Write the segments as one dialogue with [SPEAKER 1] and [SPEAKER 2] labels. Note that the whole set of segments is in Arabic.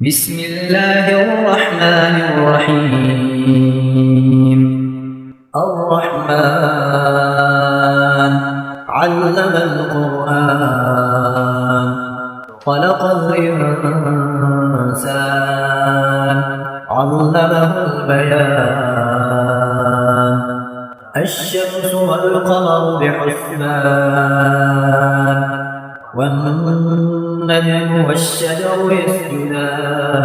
[SPEAKER 1] بسم الله الرحمن الرحيم. الرحمن علم القرآن خلق الإنسان علمه البيان الشمس والقمر بحسبان والنجم والشجر يسجدان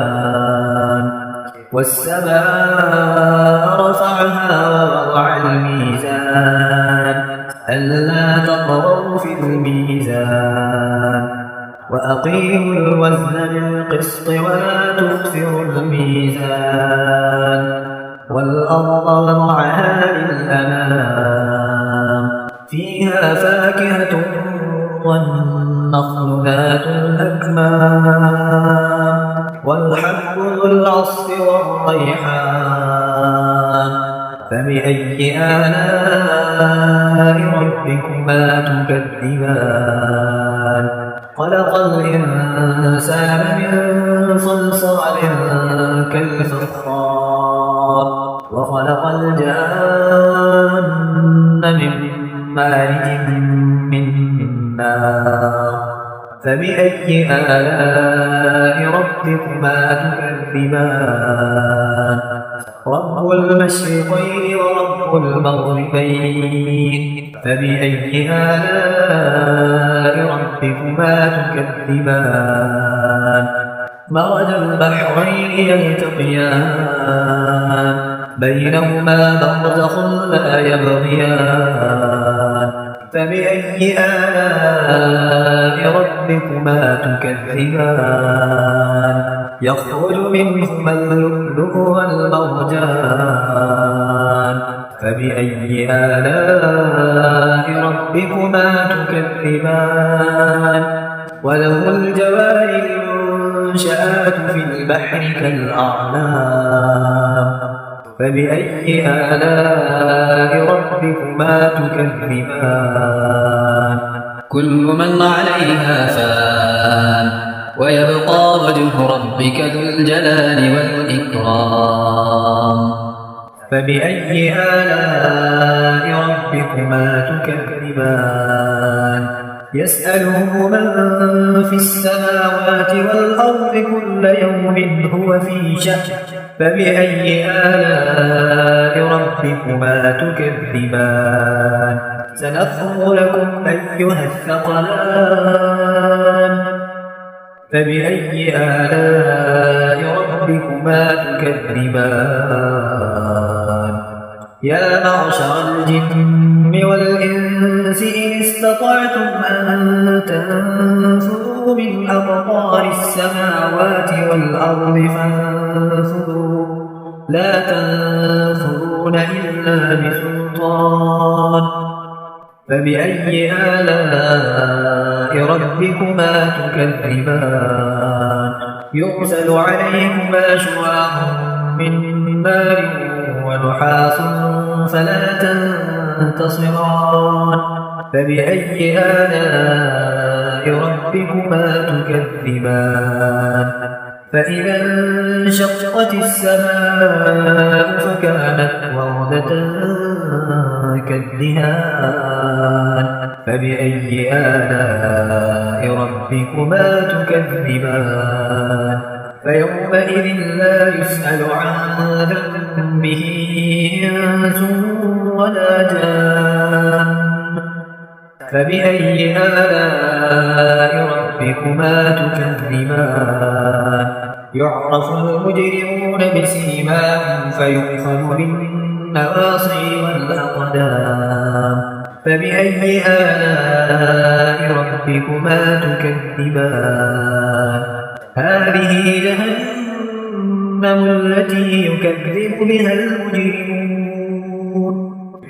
[SPEAKER 1] والسماء رفعها ووضع الميزان ألا تطغوا في الميزان وأقيموا الوزن بالقسط ولا تخسروا الميزان والأرض وضعها للأنام فيها فاكهة والنخل ذات الأكمام والحب ذو العصف والريحان فبأي آلاء ربكما تكذبان خلق الإنسان من صلصال كالفخار وخلق الجان من مارج من نار فبأي آلاء ربكما تكذبان رب المشرقين ورب المغربين فبأي آلاء ربكما تكذبان مرج البحرين يلتقيان بينهما برزخ لا يبغيان فبأي آلاء ربكما تكذبان يخرج منهما اللؤلؤ والمرجان فبأي آلاء ربكما تكذبان وله الجوار المنشآت في البحر كالأعلام فبأي آلاء ربكما تكذبان كل من عليها فان ويبقى وجه ربك ذو الجلال والإكرام فبأي آلاء ربكما تكذبان يسأله من في السماوات والأرض كل يوم هو في شأن فبأي آلاء ربكما تكذبان سنفرغ لكم أيها الثقلان فبأي آلاء ربكما تكذبان يا معشر الجن والإنس إن استطعتم أن تنفذوا من أقطار السماوات والأرض فانفذوا لا تنفذون إلا بسلطان فبأي آلاء ربكما تكذبان يرسل عليكما شواظ من نار ونحاس فلا تنتصران فبأي آلاء ربكما تكذبان فإذا انشقت السماء فكانت وردة كالدهان فبأي آلاء ربكما تكذبان فيومئذ لا يسأل عن ذنبه إنس ولا جان فبأي آلاء ربكما تكذبان يعرف المجرمون بسيماهم فيؤخذ بالنواصي والأقدام فبأي آلاء ربكما تكذبان هذه جهنم التي يكذب بها المجرمون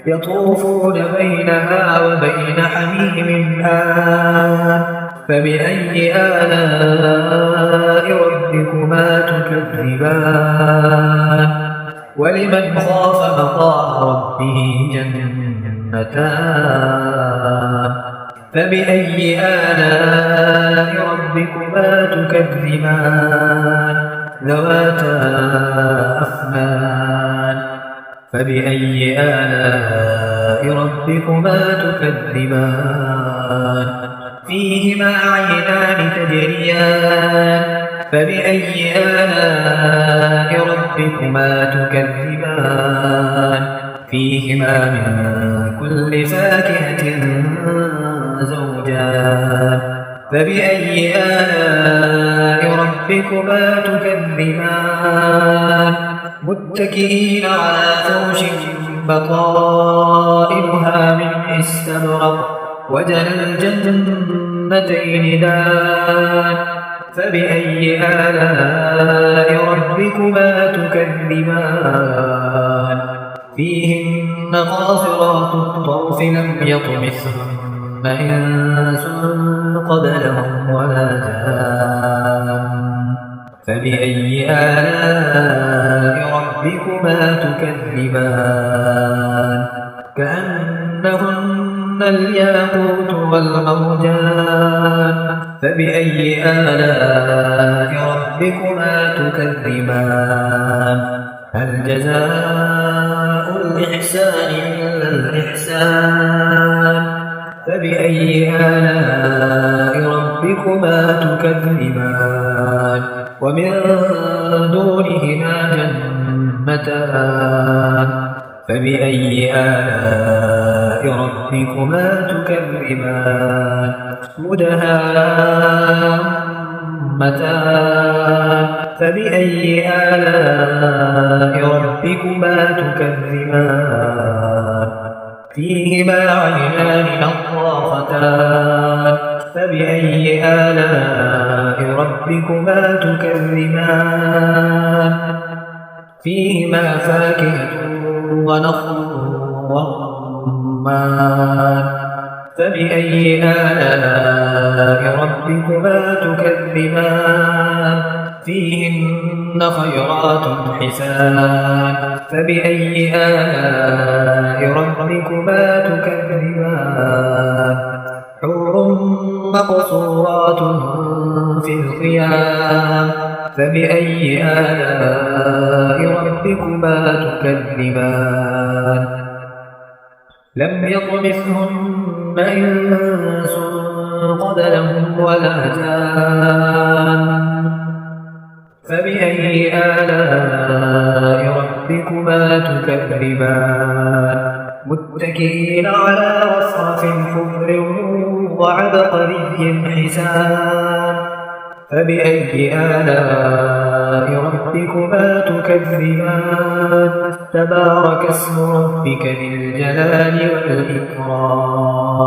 [SPEAKER 1] يطوفون بينها وبين حميم آن فبأي آلاء ربكما تكذبان ولمن خاف مقام ربه جنتان فبأي آلاء ربكما تكذبان ذواتا أفنان فبأي آلاء ربكما تكذبان فيهما عينان تجريان فبأي آلاء ربكما تكذبان فيهما من كل فاكهة زوجان فبأي آلاء ربكما تكذبان متكئين على فرش بطائنها من استبرق وجنى الجنتين دان فبأي آلاء ربكما تكذبان فيهن قاصرات الطرف لم يطمثهن إنس قبلهم ولا جان فبأي آلاء ربكما تكذبان كأنهن الياقوت والمرجان فبأي آلاء ربكما تكذبان هل جزاء الإحسان إلا الإحسان فبأي آلاء ربكما تكذبان ومن دونهما جنتان فبأي آلاء ربكما تكذبان مدهامتان فبأي آلاء ربكما تكذبان فيهما عينان نضاختان فبأي آلاء ربكما تكذبان فيهما فاكهة ونخل ورمان فبأي آلاء ربكما تكذبان فيهن خيرات حسان فبأي آلاء ربكما تكذبان حور مقصورات في الخيام فبأي آلاء ربكما تكذبان لم يطمثهن إنس قبلهم ولا جان فبأي آلاء ربكما تكذبان متكئين على رصرف خضر وعبقري حسان فبأي آلاء ربكما تكذبان تبارك اسم ربك ذي الجلال والإكرام